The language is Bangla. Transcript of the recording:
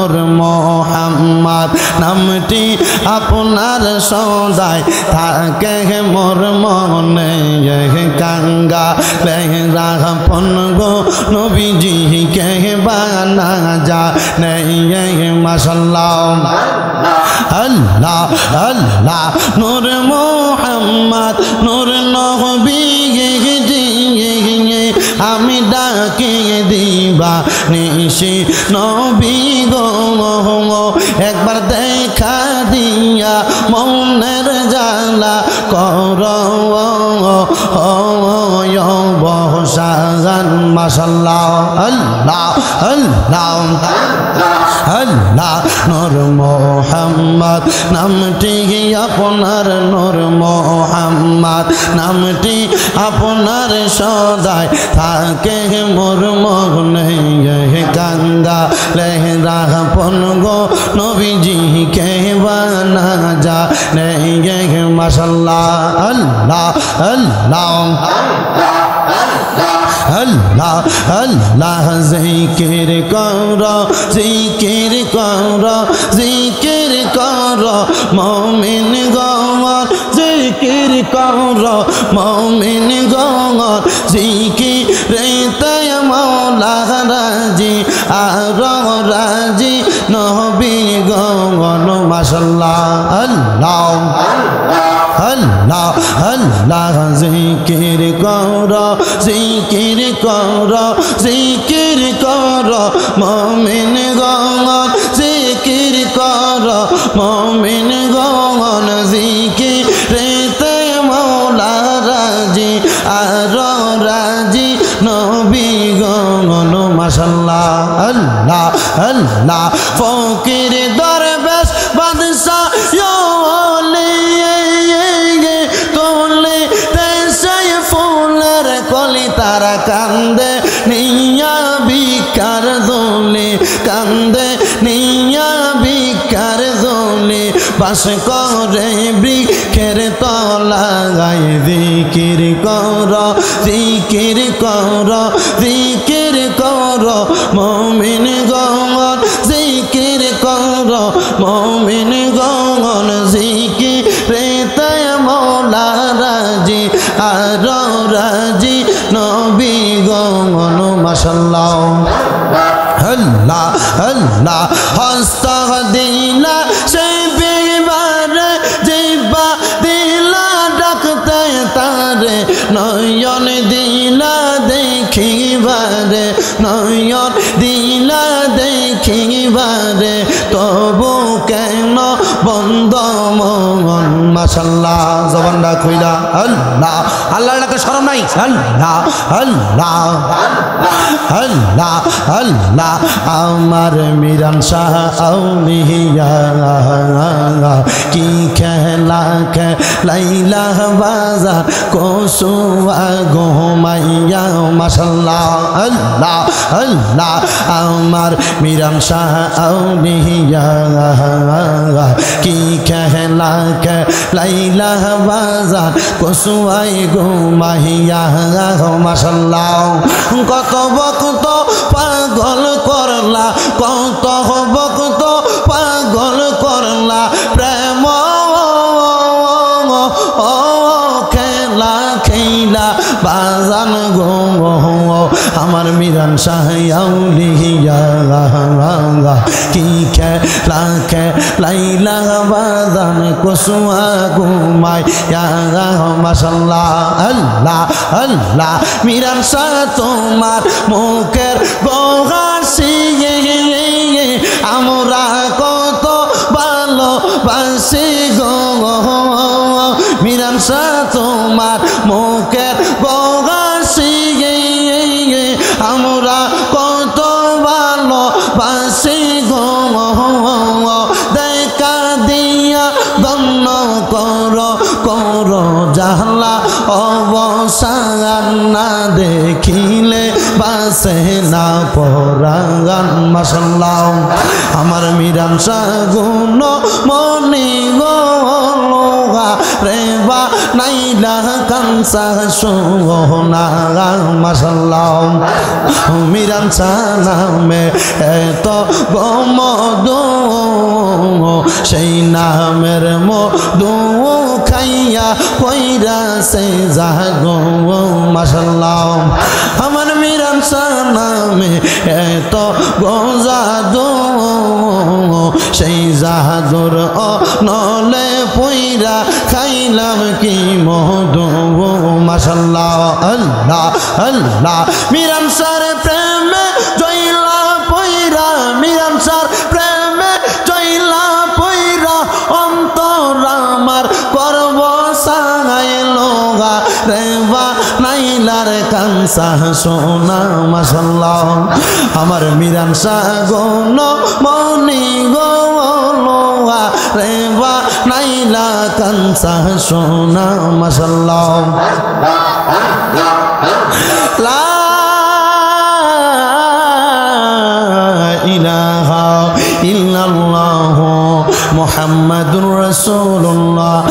নূর মোহাম্মদ নামটি আপনার সদাই থাকে মোর মনে গঙ্গা রাপন গো নবীজি কে বানা যা নেই মাশাআল্লাহ আল্লাহ আল্লাহ নূর মোহাম্মদ নূর নবী আমি ডাকে দিবা নিশি নবী গো একবার দেখা দিয়া মনের জ্বালা কর বহসান মাশাআল্লাহ আল্লাহ আল্লাহ আল্লাহ নূর মোহাম্মদ নামটি আপনার নূর মোহাম্মদ নামটি আপনার সদাই থাকে মোর মনে গঙ্গা লেহরা পন গো নবীজি কে বানা যা নেই মাশাআল্লাহ আল্লাহ আল্লাহ আল্লাহ আল্লাহ জিকির কর জিকির কর জিকির কর মুমিন গণ জিকির কর মুমিন গণ জিকিরে তায় মাওলা রাজি আর রাজি নবী গণ মাশাআল্লাহ আল্লাহ আল্লাহ আল্লাহ জিকির কর জিকির কর জিকির কর মুমিন গণ জিকির কর মুমিন গণ জিকিরে তায় মাওলা রাজি আর রাজি নবী গণ মাশাআল্লাহ আল্লাহ আল্লাহ ফকির দরবেশ বাদশা তারা কান্দে নিয়া বিকার দোলে কান্দে নিয়া বিকার দোলে বাস করে বৃক্ষের তলায় জিকির কর জিকির কর জিকির কর মুমিন গণ জিকির কর মুমিন গণ জিকিরে তায় মাওলা রাজি আর রাজি নবী গণ মাশাআল্লাহ আল্লাহ আল্লাহ হস্ত দিলা সেই বিবারে জিবা দিলা ডাকতে তারে নয়ন দিলা দেখিবারে নয়ন দিলা দেখিবারে তবু কেন বন্ধ মন মাশাআল্লাহ জবানটা কইলা আল্লাহ আল্লাহর ডাকে শরম নাই আল্লাহ আল্লাহ আল্লাহ আল্লাহ আমার মিরান শাহ আউলিয়া কি খেলা খেলাইলা বাজার কোসুয়া ঘুমাইয়া মাশাআল্লাহ আল্লাহ আল্লাহ আমার মিরান শাহ আউলিয়া কি খেলা খেলাইলা বাজার কোসুয়াই ঘুমাইয়া মাশাআল্লাহ কত বকত পাগল করলা কত বকত পাগল করলা প্রেম খেলা খেলা বাজান গো আমার মিরান শাহ আউলিয়া কি খেলা খেলাইলা বাজান কোসুয়া ঘুমাইয়া মাশাআল্লাহ আল্লাহ আল্লাহ মিরান শাহ তোমার মুখের বহাসি আমরা কত ভালোবাসি গো মিরান শাহ তোমার মুখের বহাসি আমরা কত ভালোবাসি গো দেখা দিয়া দন্ন কর কর জাহলা অবসান না দেখিলে বাসে না পরাগান মাশাআল্লাহ আমার মিরান শাহ গুণ মনি গো রে বা নাইলা কাঞ্চা সোনা মাশাআল্লাহ মিরান নামে এত গমদু সেই নামের মধু খাইয়া কইরা সে জাগো মাশাআল্লাহ আমার মিরান নামে এত গজাদু সেই জাদুর নলে পইরা খাইলাম কি মধু মাশাআল্লাহ আল্লাহ আল্লাহ মিরান সার প্রেমে জইলা পইরা মিরান সার প্রেমে জইলা পইরা অন্তর আমার করব সাইলো গা রেবা নাইলার কাঞ্চা সোনা মাশাআল্লাহ আমার মিরান সাগন মনি গো রেবা নাইলা কাঞ্চা সোনা মাশাআল্লাহ লা ইলাহা ইল্লাল্লাহ মুহাম্মাদুর রাসূলুল্লাহ।